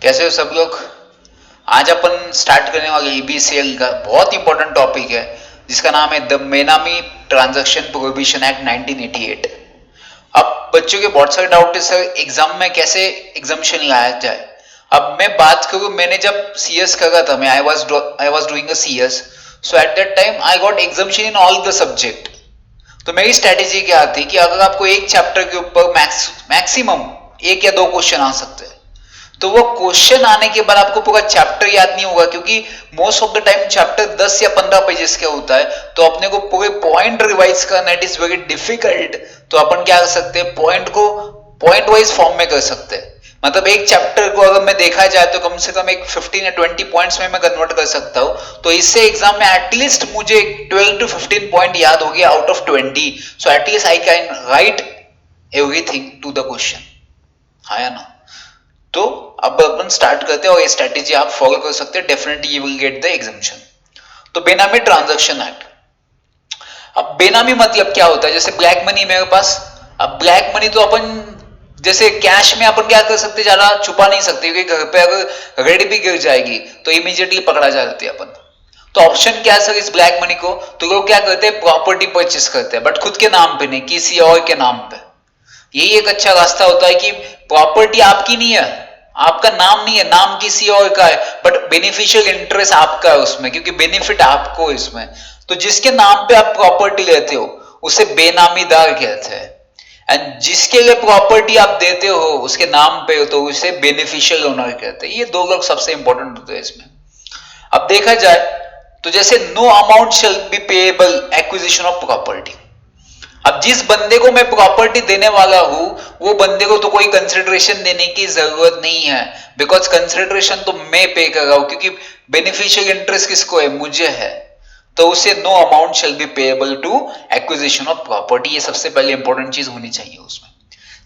कैसे हो सब लोग। आज अपन स्टार्ट करने वाले ईबीसीएल का बहुत इंपॉर्टेंट टॉपिक है जिसका नाम है द बेनामी ट्रांजैक्शन प्रोहिबिशन एक्ट 1988। अब बच्चों के बहुत सारे डाउट है सर एग्जाम में कैसे एग्जामिशन लाया जाए। अब मैं बात करूं, मैंने जब सीएस करा था, मैं I was doing a CS, so at that time I got exemption in all the subject. तो मेरी स्ट्रेटेजी क्या थी कि अगर आपको एक चैप्टर के ऊपर मैक्सिमम एक या दो क्वेश्चन आ सकते हैं तो वो क्वेश्चन आने के बाद आपको पूरा चैप्टर याद नहीं होगा, क्योंकि most of the time chapter 10 या 15 पेजेस का होता है, तो अपने को पूरे पॉइंट रिवाइज करना इट इज वेरी डिफिकल्ट। तो अपन क्या कर सकते हैं, पॉइंट को पॉइंट वाइज फॉर्म में कर सकते हैं। मतलब एक चैप्टर को अगर मैं देखा जाए तो कम से कम एक 15 या 20 पॉइंट्स में मैं कन्वर्ट कर सकता हूं, तो इससे एग्जाम में एटलीस्ट मुझे 12 to 15 पॉइंट याद हो गया out of 20। So at least I can write everything to the question, है ना। तो अब अपन स्टार्ट करते हैं और ये स्ट्रेटेजी आप फॉलो कर सकते हैं, definitely you will get the exemption. तो बेनामी ट्रांजैक्शन एक्ट। अब बेनामी मतलब क्या होता है, जैसे ब्लैक मनी मेरे पास, अब ब्लैक मनी तो अपन जैसे कैश में अपन क्या कर सकते, ज्यादा छुपा नहीं सकते, क्योंकि घर पे अगर रेड भी गिर जाएगी तो इमीडिएटली पकड़ा जाते हैं अपन। तो ऑप्शन क्या है सर इस ब्लैक मनी को, तो लोग क्या करते हैं, प्रॉपर्टी परचेस करते हैं, बट खुद के नाम पे नहीं, किसी और के नाम पे। यही एक अच्छा रास्ता होता है कि प्रॉपर्टी आपकी नहीं है, आपका नाम नहीं है, नाम किसी और का है, बट बेनिफिशियल इंटरेस्ट आपका है उसमें, क्योंकि बेनिफिट आपको इसमें। तो जिसके नाम पे आप प्रॉपर्टी लेते हो उसे बेनामीदार कहते हैं, एंड जिसके लिए प्रॉपर्टी आप देते हो उसके नाम पे हो तो उसे बेनिफिशियल ओनर कहते हैं। ये दो लोग सबसे इंपॉर्टेंट होते हैं इसमें। अब देखा जाए तो जैसे no amount shall be payable acquisition of property. अब जिस बंदे को मैं प्रॉपर्टी देने वाला हूं वो बंदे को तो कोई कंसिडरेशन देने की जरूरत नहीं है, बिकॉज कंसिडरेशन तो मैं पे कर रहा हूं, क्योंकि बेनिफिशियल इंटरेस्ट किसको है, मुझे है। तो उसे no amount shall be payable to acquisition of property, ये सबसे पहले इंपॉर्टेंट चीज होनी चाहिए उसमें।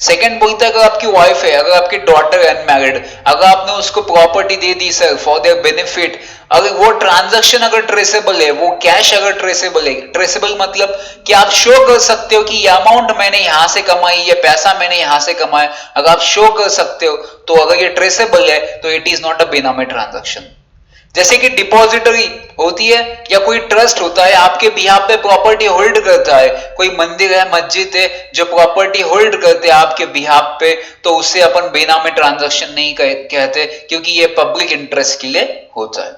सेकंड बोलता है अगर आपकी वाइफ है, अगर आपकी डॉटर अनमैरिड, अगर आपने उसको property they the sir for their benefit, अगर वो ट्रांजैक्शन अगर ट्रेसेबल है, वो कैश अगर ट्रेसेबल है, ट्रेसेबल मतलब कि आप शो कर सकते हो कि ये अमाउंट मैंने यहां से कमाई, ये पैसा मैंने यहां से कमाया, अगर आप शो कर सकते हो तो अगर ये ट्रेसेबल है तो it is not a benami transaction. जैसे कि डिपॉजिटरी होती है या कोई ट्रस्ट होता है, आपके बिहाफ पे प्रॉपर्टी होल्ड करता है, कोई मंदिर है, मस्जिद है जो प्रॉपर्टी होल्ड करते हैं आपके बिहाफ पे, तो उससे अपन बेनामी ट्रांजैक्शन नहीं कहते, क्योंकि ये पब्लिक इंटरेस्ट के लिए होता है।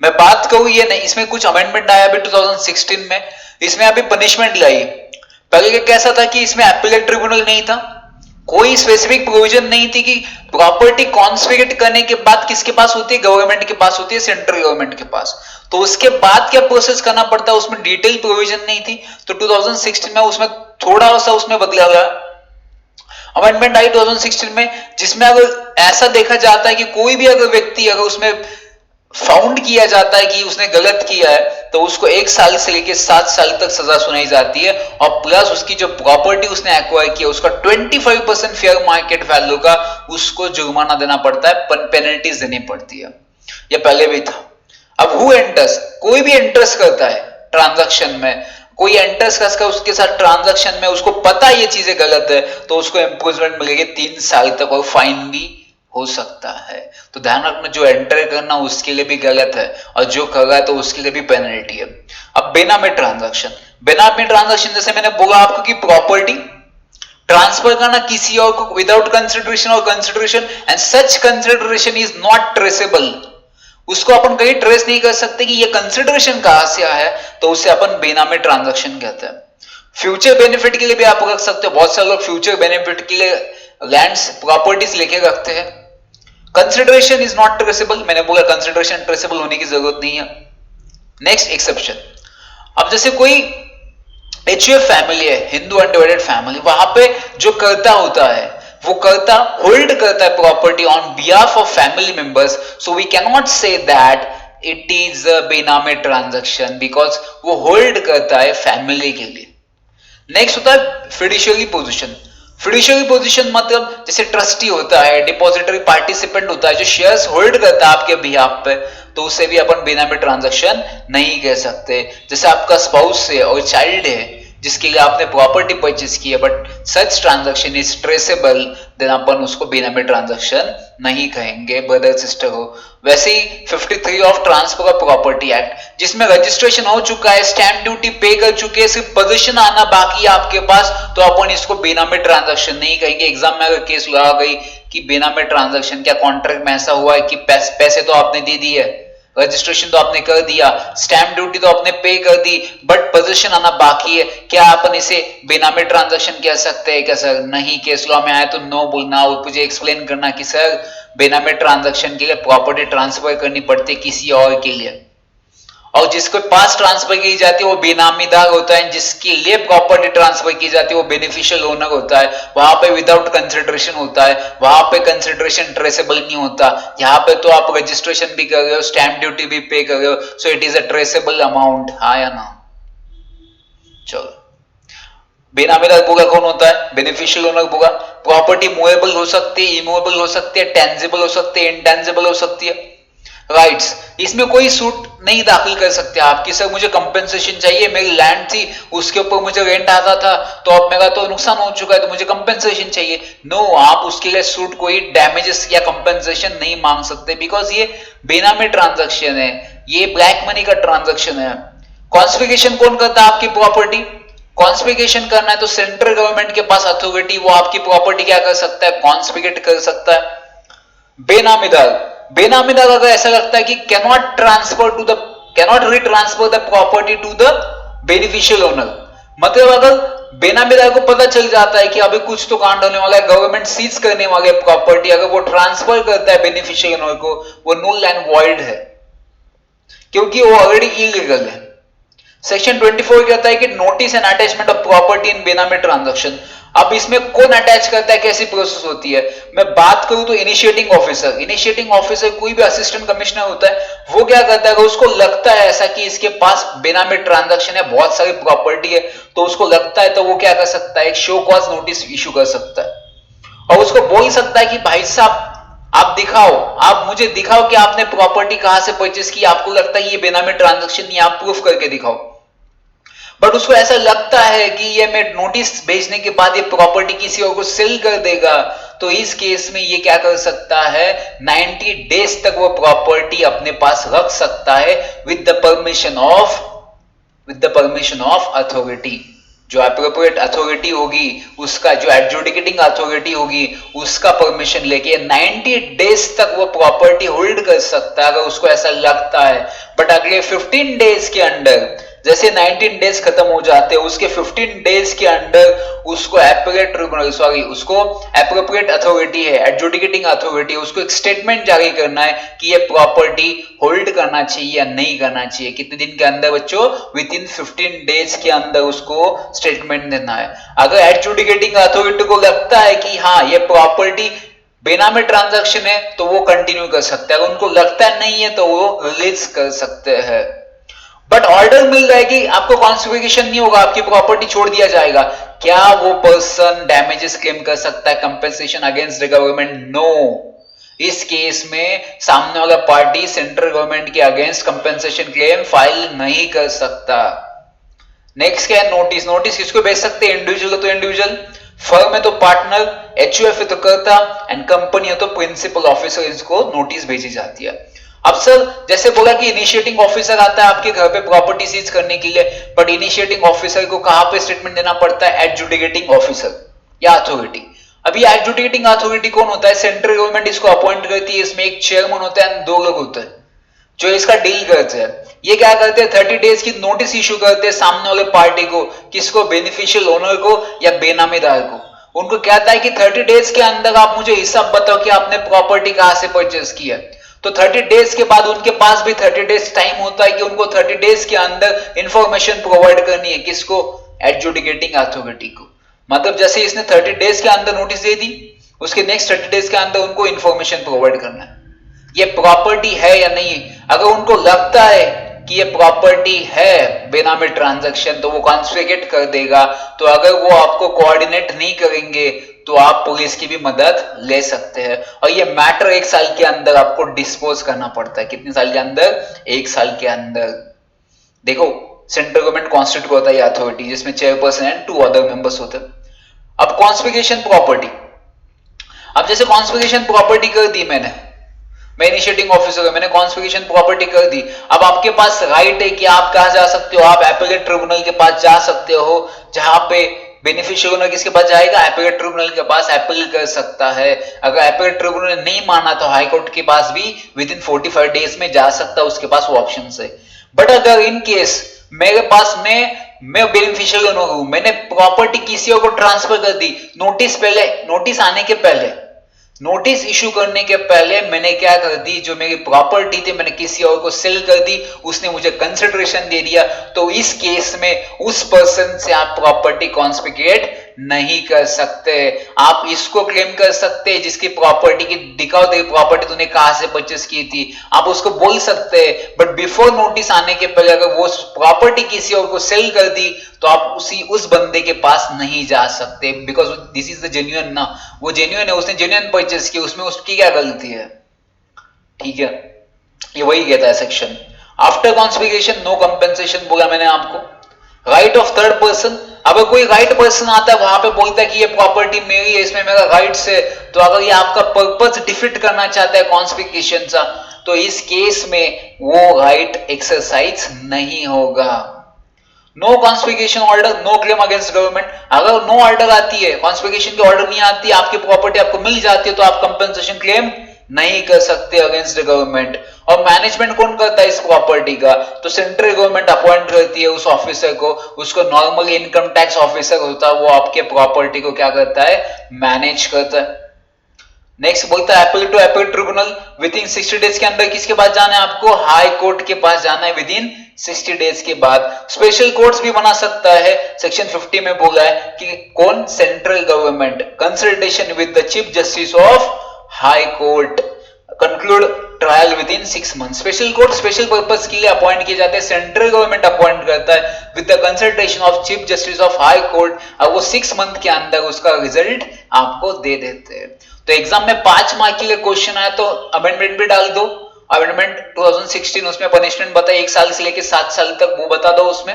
मैं बात कहूं ये नहीं, इसमें कुछ अमेंडमेंट आया अभी 2016 में, इसमें अभी पनिशमेंट लाई। पहले कैसा था कि इसमें एपेलेट ट्रिब्यूनल नहीं था, कोई स्पेसिफिक प्रोविजन नहीं थी कि प्रॉपर्टी कॉन्फिस्केट करने के बाद किसके पास होती है, गवर्नमेंट के पास होती है, सेंट्रल गवर्नमेंट के पास। तो उसके बाद क्या प्रोसेस करना पड़ता है, उसमें डिटेल प्रोविजन नहीं थी। तो 2016 में उसमें थोड़ा सा उसमें बदला गया, अमेंडमेंट आई 2016 में, जिसमें अगर ऐसा देखा जाता है कि कोई भी अगर व्यक्ति अगर उसमें फाउंड किया जाता है कि उसने गलत किया है तो उसको 1 साल से लेकर 7 साल तक सजा सुनाई जाती है, और प्लस उसकी जो प्रॉपर्टी उसने एक्वायर किया उसका 25% फेयर मार्केट वैल्यू का उसको जुर्माना देना पड़ता है, पेनल्टीज देनी पड़ती है। ये पहले भी था। अब हु एंटर्स, कोई भी एंटर्स करता है ट्रांजैक्शन में, कोई एंटर्स करता है उसके साथ ट्रांजैक्शन में, उसको पता ये चीजें गलत है तो उसको इम्प्रूवमेंट मिलेगी 3 साल तक, और फाइन भी हो सकता है। तो ध्यान रखना, जो एंटर करना उसके लिए भी गलत है और जो कर रहा है तो उसके लिए भी पेनल्टी है। अब बेनामी ट्रांजैक्शन, बेनामी ट्रांजैक्शन जैसे मैंने बोला आपको कि प्रॉपर्टी ट्रांसफर करना किसी और को विदाउट कंसिडरेशन और consideration, and such consideration is not traceable. उसको अपन कहीं ट्रेस नहीं कर सकते कि ये कंसिडरेशन कहां से आया है, तो उसे अपन बेनामी ट्रांजैक्शन कहते हैं। फ्यूचर बेनिफिट के लिए भी आप रख सकते हो, बहुत सारे लोग फ्यूचर बेनिफिट के लिए लैंड्स प्रॉपर्टीज लेके रखते हैं। कंसिडरेशन इज नॉट ट्रेसेबल, मैंने बोला कंसिडरेशन ट्रेसेबल होने की जरूरत नहीं है। नेक्स्ट एक्सेप्शन, अब जैसे कोई एचयूएफ फैमिली है, हिंदू अनडिवाइडेड फैमिली, वहां पे जो कर्ता होता है वो कर्ता होल्ड करता है property on behalf of family members, so we can not say that it is a benami transaction, because वो होल्ड करता है फैमिली के लिए। नेक्स्ट होता है फिड्यूशियरी पोजीशन। फिड्यूशियरी पोजीशन मतलब जैसे ट्रस्टी होता है, डिपॉजिटरी पार्टिसिपेंट होता है, जो शेयर्स होल्ड करता है आपके बिहाफ पे, तो उसे भी अपन बेनामी ट्रांजैक्शन नहीं कह सकते। जैसे आपका स्पाउस है और चाइल्ड है, जिसके लिए आपने प्रॉपर्टी परचेस की है, but such transaction is traceable, then अपन उसको बेनामी ट्रांजैक्शन नहीं कहेंगे ब्रदर सिस्टर हो। वैसे ही 53 of transfer of property act, जिसमें रजिस्ट्रेशन हो चुका है, स्टैंप ड्यूटी पे कर चुके हैं, सिर्फ पोजीशन आना बाकी है आपके पास, तो अपन इसको बेनामी ट्रांजैक्शन नहीं कहेंगे। एग्जाम में अगर केस लगा गई कि बेनामी ट्रांजैक्शन, क्या कॉन्ट्रैक्ट में ऐसा हुआ है कि पैसे तो आपने दे दिए, रजिस्ट्रेशन तो आपने कर दिया, स्टैंप ड्यूटी तो आपने पे कर दी, बट पोजीशन आना बाकी है, क्या अपन इसे बेनामी ट्रांजैक्शन कह सकते हैं क्या सर? नहीं, केस लॉ में आया तो नो बोलना और मुझे एक्सप्लेन करना कि सर बेनामी ट्रांजैक्शन के लिए प्रॉपर्टी ट्रांसफर करनी पड़ती है किसी और के लिए, और जिसके पास ट्रांसफर की जाती है वो बेनामीदार होता है, जिसके लिए प्रॉपर्टी ट्रांसफर की जाती है वो बेनिफिशियल ओनर होता है। वहां पे विदाउट कंसिडरेशन होता है, वहां पे कंसिडरेशन ट्रेसेबल नहीं होता। यहाँ पे तो आप रजिस्ट्रेशन भी कर रहे हो, स्टैंप ड्यूटी भी पे कर रहे हो, so it is a traceable amount, हाँ या ना? चलो, बेनामीदार पूरा कौन होता है? बेनिफिशियल ओनर पूरा। प्रॉपर्टी मूवेबल हो सकती है, इमूवेबल हो सकती है, टेंजिबल हो सकती है, इंटेंजिबल हो सकती है। राइट्स, इसमें कोई सूट नहीं दाखिल कर सकते आप कि सर मुझे कंपेंसेशन चाहिए, मेरी लैंड थी उसके ऊपर मुझे रेंट आता था, तो अब मेरा तो नुकसान हो चुका है तो मुझे कंपेंसेशन चाहिए। नो, आप उसके लिए सूट कोई डैमेजेस या कंपेंसेशन नहीं मांग सकते, बिकॉज ये बेनामी ट्रांजैक्शन है, ये ब्लैक मनी का ट्रांजैक्शन है। कॉन्स्पिरेशन कौन करता है आपकी प्रॉपर्टी? कॉन्स्पिरेशन करना है तो सेंट्रल गवर्नमेंट के पास अथॉरिटी, वो आपकी प्रॉपर्टी क्या कर सकता है? कॉन्स्पिरेट कर सकता है। बेनामीदार अगर ऐसा लगता है कि cannot retransfer the property to the beneficial owner, मतलब अगर बेनामीदार को पता चल जाता है कि अभी कुछ तो कांड होने वाला है, गवर्नमेंट सीज करने वाले प्रॉपर्टी, अगर वो ट्रांसफर करता है बेनिफिशियल ओनर को, वो null एंड वॉइड है, क्योंकि वो ऑलरेडी इलीगल है। सेक्शन 24 कहता है कि notice and attachment of property in बेनामी ट्रांजैक्शन। अब इसमें कौन अटैच करता है, कैसी प्रोसेस होती है? मैं बात करूं तो इनिशिएटिंग ऑफिसर कोई भी असिस्टेंट कमिश्नर होता है, वो क्या करता है, अगर उसको लगता है ऐसा कि इसके पास बेनामी ट्रांजैक्शन है, बहुत सारी प्रॉपर्टी है, तो उसको लगता है तो वो क्या कर सकता है, एक शो कॉज नोटिस इशू कर सकता है और उसको बोल सकता है कि भाई साहब आप दिखाओ, आप मुझे दिखाओ कि आपने प्रॉपर्टी कहां से परचेस की, आपको लगता है ये बेनामी ट्रांजैक्शन नहीं, आप प्रूफ करके दिखाओ। बट उसको ऐसा लगता है कि ये मैं नोटिस भेजने के बाद ये प्रॉपर्टी किसी और को सेल कर देगा, तो इस केस में ये क्या कर सकता है, 90 डेज तक वो प्रॉपर्टी अपने पास रख सकता है with the permission of authority. जो एप्रोप्रिएट अथॉरिटी होगी, उसका जो एडजुडिकेटिंग अथॉरिटी होगी, उसका परमिशन लेके 90 डेज तक वो प्रॉपर्टी होल्ड कर सकता है अगर उसको ऐसा लगता है। बट अगले 15 डेज के अंदर, जैसे 19 डेज खत्म हो जाते हैं, उसके 15 डेज के अंदर उसको एप्रोप्रिएट अथॉरिटी है, एडजुडिकेटिंग अथॉरिटी, उसको एक स्टेटमेंट जारी करना है कि ये प्रॉपर्टी होल्ड करना चाहिए या नहीं करना चाहिए। कितने दिन के अंदर बच्चों? विद इन 15 डेज के अंदर उसको स्टेटमेंट देना है। अगर एडजुडिकेटिंग अथॉरिटी को लगता है कि हाँ ये प्रॉपर्टी बेनामी ट्रांजैक्शन है, तो वो कंटिन्यू कर सकते हैं, अगर उनको लगता है नहीं है तो वो रिलीज कर सकते हैं। बट ऑर्डर मिल जाएगी, आपको कॉन्स्पिरेशन नहीं होगा, आपकी प्रॉपर्टी छोड़ दिया जाएगा, क्या वो पर्सन डैमेजेस क्लेम कर सकता है, compensation against the government? No. इस केस में सामने वाला पार्टी सेंट्रल गवर्नमेंट के अगेंस्ट कंपेंसेशन क्लेम फाइल नहीं कर सकता। नेक्स्ट क्या है? नोटिस किसको भेज सकते हैं? इंडिविजुअल तो इंडिविजुअल, फर्म है तो पार्टनर, एचयूएफ है तो कर्ता, एंड कंपनी है तो प्रिंसिपल ऑफिसर, इसको नोटिस भेजी जाती है। अब सर जैसे बोला कि इनिशिएटिंग ऑफिसर आता है आपके घर पे प्रॉपर्टी सीज करने के लिए, बट इनिशिएटिंग ऑफिसर को कहां पे स्टेटमेंट देना पड़ता है? एडजुडिकेटिंग ऑफिसर या अथॉरिटी। अभी एडजुडिकेटिंग अथॉरिटी कौन होता है? सेंट्रल गवर्नमेंट इसको अपॉइंट करती है, इसमें एक चेयरमैन होता है, 2 लोग होते हैं जो इसका डील करते हैं। ये क्या करते हैं? 30 डेज की नोटिस इशू करते हैं सामने वाले पार्टी को, किसको? बेनिफिशियल ओनर को या बेनामीदार को। उनको कहता है कि 30 डेज के अंदर आप मुझे हिसाब बताओ कि आपने प्रॉपर्टी कहां से परचेस की है। तो 30 डेज के बाद उनके पास भी 30 डेज टाइम होता है कि उनको 30 डेज के अंदर इंफॉर्मेशन प्रोवाइड करनी है, किसको? एडजुडिकेटिंग अथॉरिटी को। मतलब जैसे इसने 30 डेज के अंदर नोटिस दे दी, उसके नेक्स्ट 30 डेज के अंदर उनको इंफॉर्मेशन प्रोवाइड करना है ये प्रॉपर्टी है या नहीं। अगर उनको लगता है कि ये प्रॉपर्टी है बेनामी ट्रांजैक्शन, तो वो कॉन्स्पिरेट कर देगा। तो अगर वो आपको कोऑर्डिनेट नहीं करेंगे तो आप पुलिस की भी मदद ले सकते हैं, और ये मैटर 1 साल के अंदर आपको डिस्पोज करना पड़ता है। कितने साल के अंदर? 1 साल के अंदर। देखो सेंट्रल गवर्नमेंट कॉन्स्टिट्यूट होता है अथॉरिटी, जिसमें चेयरपर्सन एंड 2 अदर मेंबर्स होते हैं। अब कॉन्स्पिरेशन प्रॉपर्टी, अब जैसे कॉन्स्पिरेशन प्रॉपर्टी कर दी मैं इनिशिएटिंग ऑफिसर हूं, मैंने कॉन्स्पिरेशन प्रॉपर्टी कर दी। अब आपके पास राइट है कि आप कहां जा सकते हो, आप एपेलेट ट्रिब्यूनल के पास जा सकते हो, जहां पे बेनिफिशियल ओनर किसके पास जाएगा, एपेलेट ट्रिब्यूनल के पास अपील कर सकता है। अगर एपेलेट ट्रिब्यूनल ने नहीं माना तो हाई कोर्ट के पास भी विद इन 45 डेज में जा सकता है, उसके पास वो ऑप्शन है। बट अगर इन केस मेरे पास मैं बेनिफिशियल ओनर हूं, मैंने प्रॉपर्टी किसी और को ट्रांसफर कर दी, नोटिस आने के पहले, नोटिस इशू करने के पहले मैंने क्या कर दी, जो मेरी प्रॉपर्टी थी मैंने किसी और को सेल कर दी, उसने मुझे कंसिडरेशन दे दिया, तो इस केस में उस पर्सन से आप प्रॉपर्टी कॉन्स्पिकेट नहीं कर सकते। आप इसको क्लेम कर सकते हैं जिसकी प्रॉपर्टी की दिखाओ, तेरी प्रॉपर्टी तूने कहां से परचेस की थी, आप उसको बोल सकते हैं। बट बिफोर नोटिस आने के पहले अगर वो प्रॉपर्टी किसी और को सेल कर दी तो आप उस बंदे के पास नहीं जा सकते, because this is the genuine ना, वो जेन्युइन है, उसने जेन्युइन परचेस किया, उसमें उसकी क्या गलती है, ठीक है। ये वही कहता है सेक्शन। आफ्टर कॉन्स्पिरेशन नो कंपेंसेशन बोला मैंने आपको। राइट ऑफ थर्ड पर्सन, अगर कोई राइट पर्सन आता है वहां पे बोलता है कि ये प्रॉपर्टी मेरी है, इसमें मेरा राइट्स है, तो अगर ये आपका पर्पस डिफीट करना चाहता है कॉन्स्पिरेशन का, तो इस केस में वो राइट एक्सरसाइज नहीं होगा। No confiscation order, no claim against government, अगर नो ऑर्डर आती है, कॉन्स्पिरेशन की ऑर्डर नहीं आती, आपकी प्रॉपर्टी आपको मिल जाती है, तो आप कंपेंसेशन क्लेम नहीं कर सकते अगेंस्ट गवर्नमेंट। और मैनेजमेंट कौन करता है इस प्रॉपर्टी का, तो सेंट्रल गवर्नमेंट अपॉइंट करती है उस ऑफिसर को, उसको नॉर्मली इनकम टैक्स ऑफिसर होता है, वो आपके प्रॉपर्टी को क्या करता है, मैनेज करता है। नेक्स्ट बोलता है appeal to appellate tribunal, within 60 days के अंदर किसके पास जाना है आपको, हाई कोर्ट के पास जाना है विद इन 60 डेज के बाद। स्पेशल कोर्ट्स भी बना सकता है, सेक्शन 50 में बोला है कि कौन, central government, consultation with the chief justice of high court, conclude trial with in 6 month. Special court special purpose के लिए अपॉइंट किए जाते हैं, सेंट्रल गवर्नमेंट अपॉइंट करता है with the consultation of chief justice of high court, और वो 6 month के अंदर उसका रिजल्ट आपको दे देते हैं। तो एग्जाम में 5 मार्क के लिए क्वेश्चन आया तो अमेंडमेंट भी डाल दो, अमेंडमेंट 2016, उसमें पनिशमेंट बताए 1 साल से लेकर 7 साल तक, वो बता दो उसमें,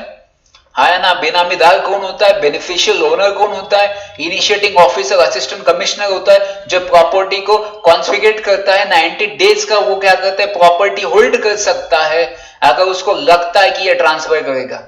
है ना। बेनामीदार कौन होता है, बेनिफिशियल ओनर कौन होता है, इनिशिएटिंग ऑफिसर, असिस्टेंट कमिश्नर होता है, जो प्रॉपर्टी को कॉन्फिगरेट करता है। 90 डेज का वो क्या करता है, प्रॉपर्टी होल्ड कर सकता है अगर उसको लगता है कि ये ट्रांसफर करेगा,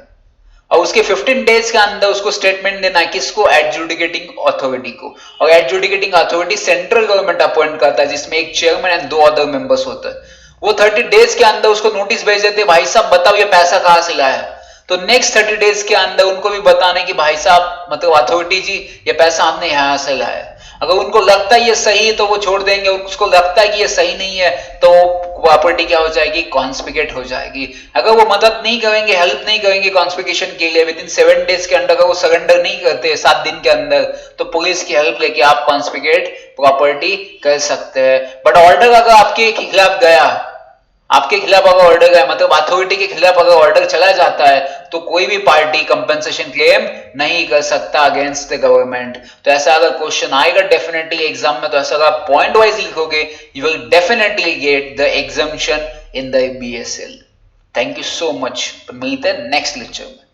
और उसके 15 डेज के अंदर उसको स्टेटमेंट देना है, किसको, एडजुडिकेटिंग अथॉरिटी को। और adjudicating authority central government appoint करता है, जिसमें एक चेयरमैन एंड 2 अदर मेंबर्स होता है। वो 30 डेज के अंदर उसको नोटिस भेज देते, भाई साहब बताओ ये पैसा कहां से लाया, तो नेक्स्ट 30 डेज के अंदर उनको भी बताना है कि भाई साहब, मतलब अथॉरिटी जी, ये पैसा हमने यहां से लाया। अगर उनको लगता है ये सही है तो वो छोड़ देंगे, उसको लगता है कि ये सही नहीं है तो प्रॉपर्टी क्या हो जाएगी, कॉन्स्पिकेट हो जाएगी। अगर वो मदद नहीं करेंगे, हेल्प नहीं करेंगे कॉन्स्पिकेशन के लिए, विद इन 7 डेज के अंदर अगर वो सरेंडर नहीं करते 7 दिन के अंदर, तो पुलिस की हेल्प लेके आप कॉन्स्पिकेट प्रॉपर्टी कर सकते हैं। बट ऑर्डर अगर आपके खिलाफ गया, आपके खिलाफ अगर ऑर्डर है, मतलब अथॉरिटी के खिलाफ अगर ऑर्डर चला जाता है, तो कोई भी पार्टी कंपेंसेशन क्लेम नहीं कर सकता अगेंस्ट द गवर्नमेंट। तो ऐसा अगर क्वेश्चन आएगा डेफिनेटली एग्जाम में, तो ऐसा अगर पॉइंट वाइज लिखोगे, you will definitely get the examination in the BSL। Thank you so much, मिलते हैं नेक्स्ट लेक्चर में।